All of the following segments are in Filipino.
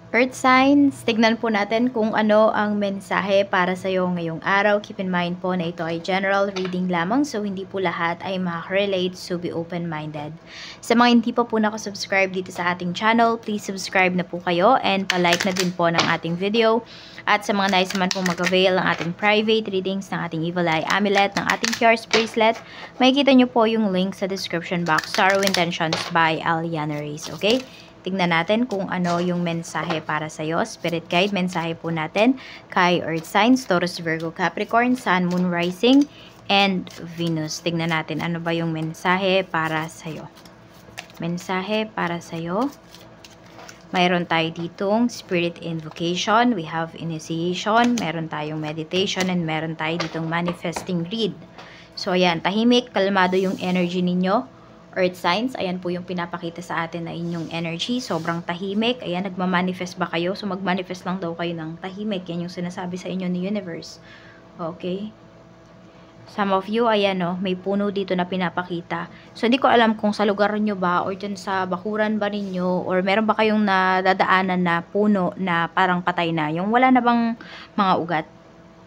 Earth signs, tignan po natin kung ano ang mensahe para sa iyo ngayong araw. Keep in mind po na ito ay general reading lamang, so hindi po lahat ay makaka-relate, so be open-minded. Sa mga hindi pa po nakasubscribe dito sa ating channel, please subscribe na po kayo and palike na din po ng ating video. At sa mga nais naman pong mag-avail ng ating private readings, ng ating Evil Eye Amulet, ng ating Cures Bracelet, makikita nyo po yung link sa description box. Sorrow Intentions by Aliana Reyes, okay? Tignan natin kung ano yung mensahe para sa iyo. Spirit guide, mensahe po natin kay Earth signs, Taurus, Virgo, Capricorn, Sun, Moon, Rising, and Venus. Tignan natin ano ba yung mensahe para sa iyo. Mensahe para sa iyo. Mayroon tayo ditong spirit invocation, we have initiation, meron tayong meditation, and meron tayo ditong manifesting read. So ayan, tahimik, kalmado yung energy ninyo. Earth signs, ayan po yung pinapakita sa atin na inyong energy, sobrang tahimik. Ayan, nagmamanifest ba kayo? So magmanifest lang daw kayo ng tahimik. Yan yung sinasabi sa inyo ni universe. Okay? Some of you, ayan o, may puno dito na pinapakita. So hindi ko alam kung sa lugar nyo ba or dyan sa bakuran ba ninyo or meron ba kayong nadadaanan na puno na parang patay na. Yung wala na bang mga ugat.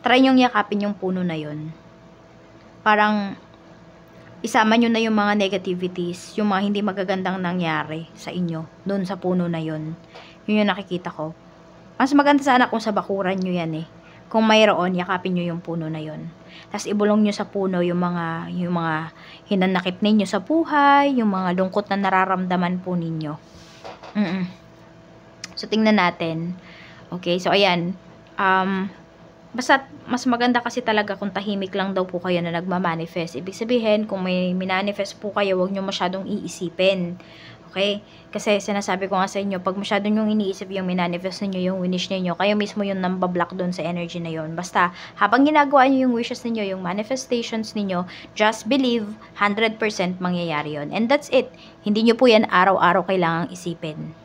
Try nyong yakapin yung puno na yun. Parang isama nyo na yung mga negativities, yung mga hindi magagandang nangyari sa inyo, doon sa puno na yun. Yun yung nakikita ko. Mas maganda sana kung sa bakuran nyo yan eh. Kung mayroon, yakapin nyo yung puno na yun. Tapos ibulong nyo sa puno yung mga hinanakit ninyo sa buhay, yung mga lungkot na nararamdaman po ninyo. So, tingnan natin. Okay, so ayan. Basta mas maganda kasi talaga kung tahimik lang daw po kayo na nagmamanifest. Ibig sabihin, kung may minanifest po kayo, huwag nyo masyadong iisipin. Okay? Kasi sinasabi ko nga sa inyo, pag masyadong yung iniisip yung minanifest ninyo, yung winish ninyo, kayo mismo yung nambablock doon sa energy na yun. Basta, habang ginagawa nyo yung wishes ninyo, yung manifestations ninyo, just believe 100% mangyayari yun. And that's it. Hindi nyo po yan araw-araw kailangang isipin.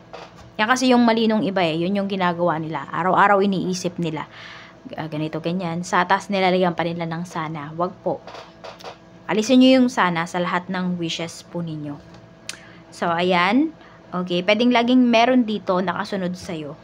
Yan kasi yung malinong iba eh. Yun yung ginagawa nila. Araw-araw iniisip nila. Ganito, ganyan. Sa taas nilalagyan pa nila ng sana. Wag po. Alisin nyo yung sana sa lahat ng wishes po ninyo. So, ayan. Okay. Pwedeng laging meron dito nakasunod sa'yo.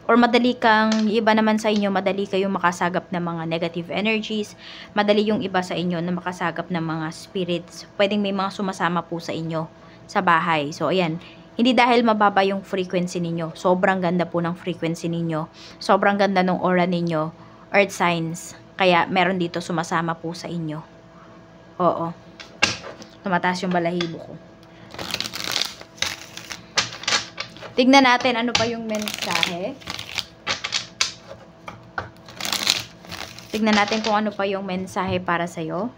Or madali kang, iba naman sa inyo, madali kayong makasagap ng mga negative energies. Madali yung iba sa inyo na makasagap ng mga spirits. Pwedeng may mga sumasama po sa inyo sa bahay. So, ayan. Hindi dahil mababa yung frequency ninyo. Sobrang ganda po ng frequency ninyo. Sobrang ganda ng aura ninyo. Earth signs. Kaya meron dito sumasama po sa inyo. Oo. Tumataas yung balahibo ko. Tignan natin ano pa yung mensahe. Tignan natin kung ano pa yung mensahe para sa'yo.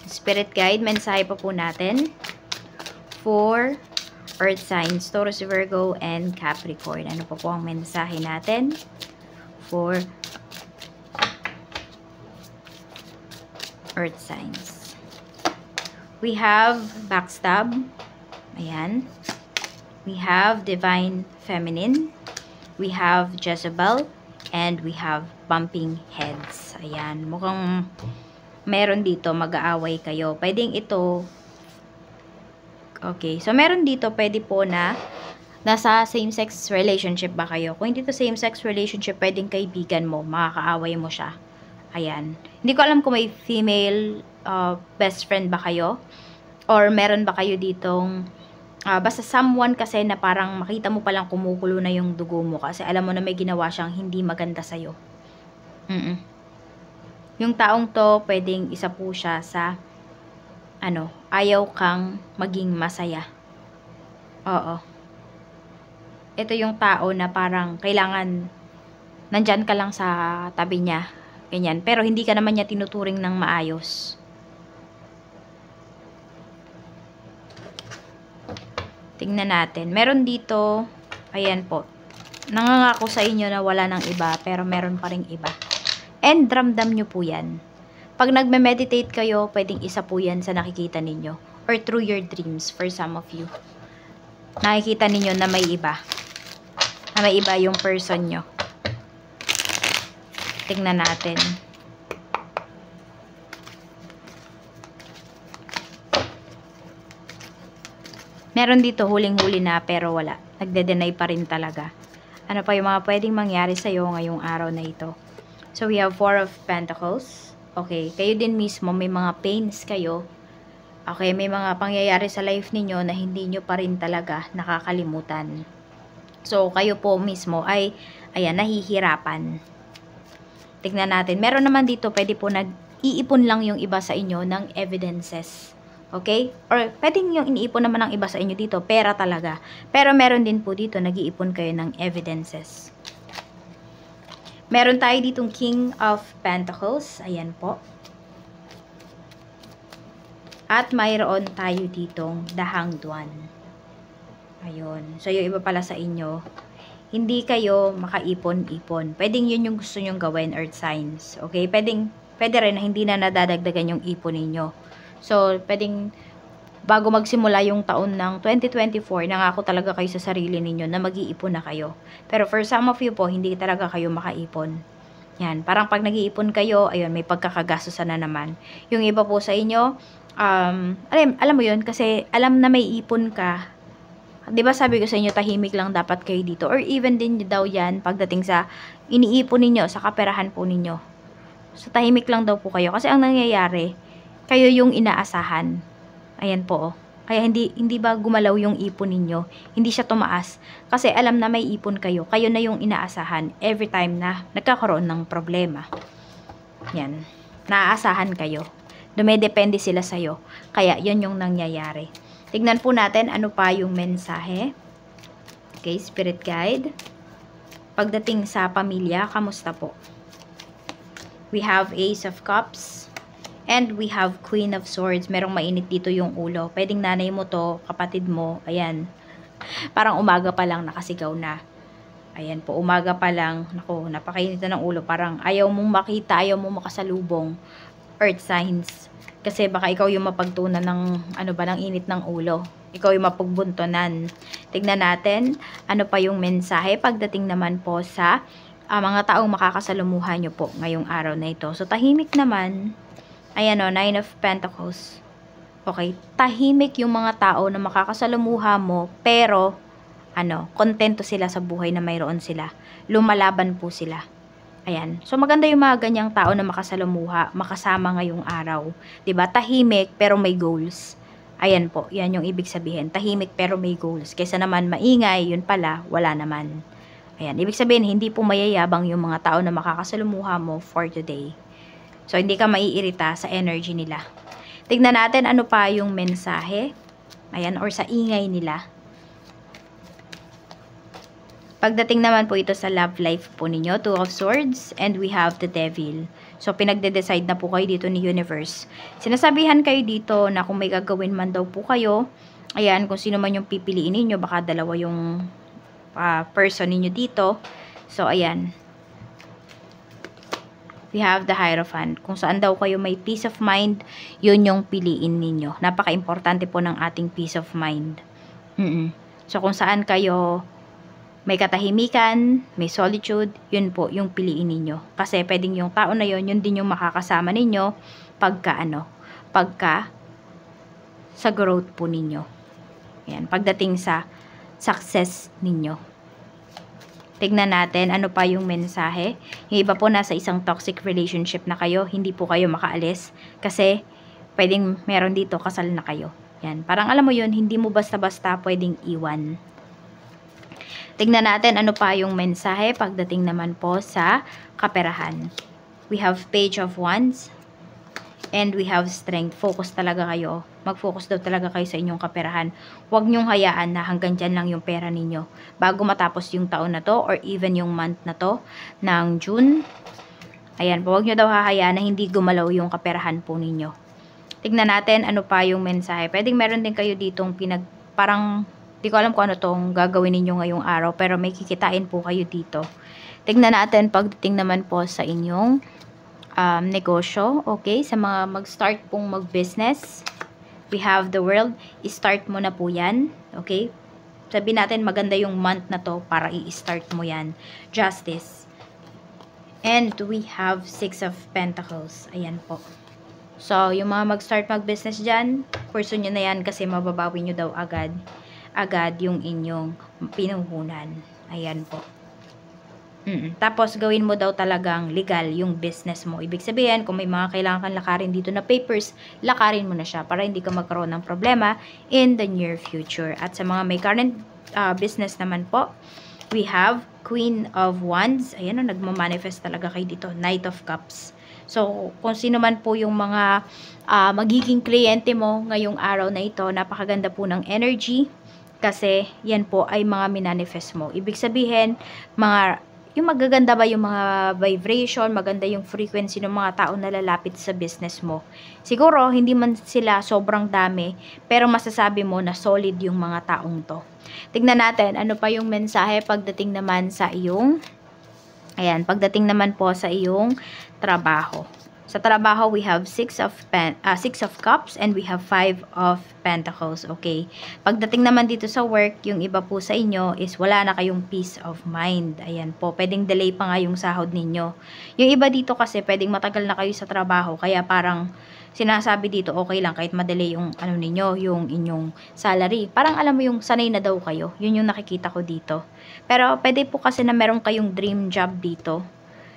Spirit guide, mensahe pa po natin. For Earth signs, Taurus, Virgo, and Capricorn. Ano po ang mensahe natin for Earth signs? We have backstab. Ayan. We have divine feminine. We have Jezebel. And we have bumping heads. Ayan. Mukhang meron dito mag-aaway kayo. Pwedeng ito. Okay, so meron dito, pwede po na nasa same-sex relationship ba kayo? Kung hindi to same-sex relationship, pwedeng kaibigan mo, makakaaway mo siya. Ayan. Hindi ko alam kung may female best friend ba kayo? Or meron ba kayo ditong, basta someone kasi na parang makita mo palang kumukulo na yung dugo mo kasi alam mo na may ginawa siyang hindi maganda sa'yo. Yung taong to, pwedeng isa po siya sa ayaw kang maging masaya. Oo. Ito yung tao na parang kailangan nandyan ka lang sa tabi niya. Ganyan. Pero hindi ka naman niya tinuturing ng maayos. Tingnan natin. Meron dito, ayan po. Nangangako sa inyo na wala ng iba, pero meron pa ring iba. And ramdam nyo po yan. Pag nagme-meditate kayo, pwedeng isa po yan sa nakikita ninyo. Or through your dreams for some of you. Nakikita ninyo na may iba. Na may iba yung person nyo. Tingnan natin. Meron dito huling-huli na pero wala. Nagde-deny pa rin talaga. Ano pa yung mga pwedeng mangyari sa'yo ngayong araw na ito? So, we have 4 of Pentacles. Okay, kayo din mismo, may mga pains kayo. Okay, may mga pangyayari sa life ninyo na hindi nyo pa rin talaga nakakalimutan. So, kayo po mismo ay, ayan, nahihirapan. Tignan natin. Meron naman dito, pwede po nag-iipon lang yung iba sa inyo ng evidences. Okay? Or pwedeng yung iniipon naman ng iba sa inyo dito, pera talaga. Pero meron din po dito, nag-iipon kayo ng evidences. Meron tayo ditong King of Pentacles. Ayan po. At mayroon tayo ditong The Hanged One. Ayun. So, yung iba pala sa inyo, hindi kayo makaipon-ipon. Pwedeng yun yung gusto nyong gawin, earth signs. Okay? Pwede rin na hindi na nadadagdagan yung ipon ninyo. So, pwedeng bago magsimula yung taon ng 2024, nangako talaga kayo sa sarili ninyo na mag-iipon na kayo. Pero for some of you po, hindi talaga kayo makaipon. Yan, parang pag nag-iipon kayo, ayun, may pagkakagastusan na naman. Yung iba po sa inyo, alam mo yun, kasi alam na may ipon ka. Diba sabi ko sa inyo, tahimik lang dapat kayo dito. Or even din daw yan, pagdating sa iniipon ninyo, sa kaperahan po ninyo. So, tahimik lang daw po kayo. Kasi ang nangyayari, kayo yung inaasahan. Ayan po. Kaya hindi ba gumalaw yung ipon ninyo? Hindi siya tumaas. Kasi alam na may ipon kayo. Kayo na yung inaasahan every time na nagkakaroon ng problema. Yan. Naaasahan kayo. Dumedepende sila sa'yo. Kaya yun yung nangyayari. Tignan po natin ano pa yung mensahe. Okay, Spirit Guide. Pagdating sa pamilya, kamusta po? We have Ace of Cups. And we have Queen of Swords. Merong mainit dito yung ulo. Pwedeng nanay mo to, kapatid mo. Ayan. Parang umaga pa lang nakasigaw na. Ayan po, umaga pa lang. Naku, napakainit na ng ulo. Parang ayaw mong makita, ayaw mong makasalubong. Earth signs. Kasi baka ikaw yung mapagtunan ng, ng init ng ulo. Ikaw yung mapagbuntonan. Tignan natin, ano pa yung mensahe pagdating naman po sa mga taong makakasalumuhan nyo po ngayong araw na ito. So, tahimik naman. Ayan o, 9 of Pentacles. Okay, tahimik yung mga tao na makakasalamuha mo, pero, kontento sila sa buhay na mayroon sila. Lumalaban po sila. Ayan. So, maganda yung mga ganyang tao na makasalamuha, makasama ngayong araw. 'Di ba? Tahimik, pero may goals. Ayan po, yan yung ibig sabihin. Tahimik, pero may goals. Kaysa naman maingay, yun pala, wala naman. Ayan, ibig sabihin, hindi po mayayabang yung mga tao na makakasalamuha mo for today. So, hindi ka maiirita sa energy nila. Tignan natin ano pa yung mensahe. Ayan, or sa ingay nila. Pagdating naman po ito sa love life po ninyo, 2 of Swords, and we have the Devil. So, pinagde-decide na po kayo dito ni Universe. Sinasabihan kayo dito na kung may gagawin man daw po kayo, ayan, kung sino man yung pipiliin ninyo, baka dalawa yung person ninyo dito. So, ayan. We have the Hierophant. Kung saan daw kayo may peace of mind, yun yung piliin ninyo. Napaka-importante po ng ating peace of mind. So, kung saan kayo may katahimikan, may solitude, yun po yung piliin ninyo. Kasi pwedeng yung tao na yun din yung makakasama ninyo pagka sa growth po ninyo. Ayan, pagdating sa success ninyo. Tignan natin ano pa yung mensahe. Yung iba po nasa isang toxic relationship na kayo, hindi po kayo makaalis kasi pwedeng meron dito kasal na kayo. Yan, parang alam mo yun, hindi mo basta-basta pwedeng iwan. Tignan natin ano pa yung mensahe pagdating naman po sa kaperahan. We have Page of Wands and we have Strength. Focus talaga kayo. Mag-focus daw talaga kayo sa inyong kaperahan. Huwag nyong hayaan na hanggang dyan lang yung pera ninyo. Bago matapos yung taon na to or even yung month na to ng June. Ayan, huwag nyo daw hahayaan na hindi gumalaw yung kaperahan po ninyo. Tignan natin ano pa yung mensahe. Pwedeng meron din kayo ditong parang di ko alam kung ano tong gagawin ninyo ngayong araw, pero may kikitain po kayo dito. Tignan natin pagdating naman po sa inyong negosyo. Okay, sa mga mag-start pong mag-business, we have the World. I-start mo na po yan. Okay, sabi natin maganda yung month na to para i-start mo yan. Justice. And we have 6 of Pentacles. Ayan po. So, yung mga mag-start mag-business dyan, person nyo na yan kasi mababawi nyo daw agad yung inyong pinuhunan. Ayan po. Tapos, gawin mo daw talagang legal yung business mo. Ibig sabihin, kung may mga kailangan kang lakarin dito na papers, lakarin mo na siya para hindi ka magkaroon ng problema in the near future. At sa mga may current business naman po, we have Queen of Wands. Ayan, nagmamanifest talaga kayo dito. Knight of Cups. So, kung sino man po yung mga magiging kliyente mo ngayong araw na ito, napakaganda po ng energy kasi yan po ay mga minanifest mo. Ibig sabihin, yung magaganda ba yung mga vibration, maganda yung frequency ng mga tao na lalapit sa business mo. Siguro, hindi man sila sobrang dami, pero masasabi mo na solid yung mga taong to. Tignan natin, ano pa yung mensahe pagdating naman sa iyong, pagdating naman po sa iyong trabaho. Sa trabaho, we have 6 of Cups and we have 5 of Pentacles. Okay. Pagdating naman dito sa work, yung iba po sa inyo is wala na kayong peace of mind. Ayan po. Pwedeng delay pa nga yung sahod ninyo. Yung iba dito kasi pwedeng matagal na kayo sa trabaho. Kaya parang sinasabi dito okay lang kahit madelay yung ninyo, yung inyong salary. Parang alam mo yung sanay na daw kayo. Yun yung nakikita ko dito. Pero pwede po kasi na meron kayong dream job dito.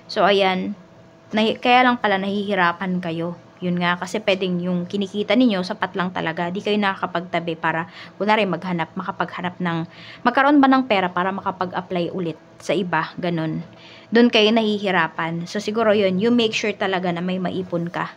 So ayan. Kaya lang pala nahihirapan kayo. Yun nga, kasi pwedeng yung kinikita ninyo, sapat lang talaga. Di kayo nakakapagtabi para, kunwari, magkaroon ba ng pera para makapag-apply ulit sa iba, ganun. Doon kayo nahihirapan. So, siguro yun, you make sure talaga na may maipon ka.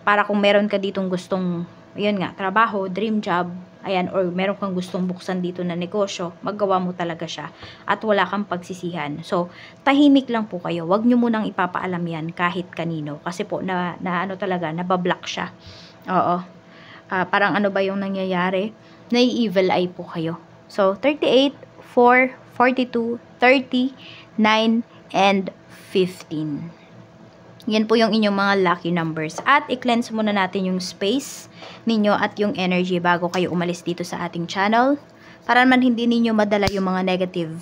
Para kung meron ka ditong gustong, yun nga, trabaho, dream job, ayan, or meron kang gustong buksan dito na negosyo, maggawa mo talaga siya at wala kang pagsisihan. So, tahimik lang po kayo. Huwag nyo munang ipapaalam yan kahit kanino. Kasi po, nabablock siya. Oo. Parang ano ba yung nangyayari? Nai-evil eye po kayo. So, 38, 4, 42, 30, 9, and 15. Yan po yung inyong mga lucky numbers. At i-cleanse muna natin yung space ninyo at yung energy bago kayo umalis dito sa ating channel. Para naman hindi ninyo madala yung mga negative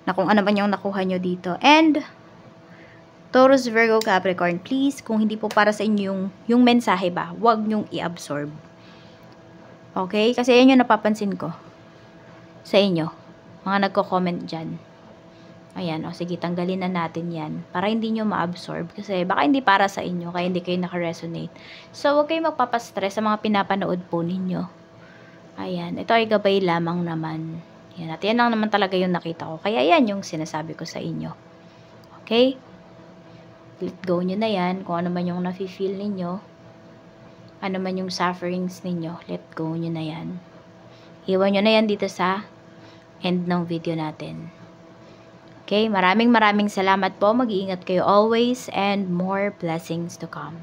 na kung ano man yung nakuha nyo dito. And, Taurus, Virgo, Capricorn, please, kung hindi po para sa inyo yung mensahe ba, huwag nyong i-absorb. Okay? Kasi yan yung napapansin ko sa inyo. Mga nagko-comment dyan. Ayan, o sige, tanggalin na natin yan para hindi nyo ma-absorb. Kasi baka hindi para sa inyo, kaya hindi kayo naka-resonate. So, huwag kayong magpapastress sa mga pinapanood po ninyo. Ayan, ito ay gabay lamang naman. Ayan, at yan lang naman talaga yung nakita ko. Kaya yan yung sinasabi ko sa inyo. Okay? Let go nyo na yan. Kung ano man yung nafe-feel ninyo, ano man yung sufferings ninyo, let go nyo na yan. Iwan nyo na yan dito sa end ng video natin. Okay, maraming salamat po. Mag-iingat kayo always and more blessings to come.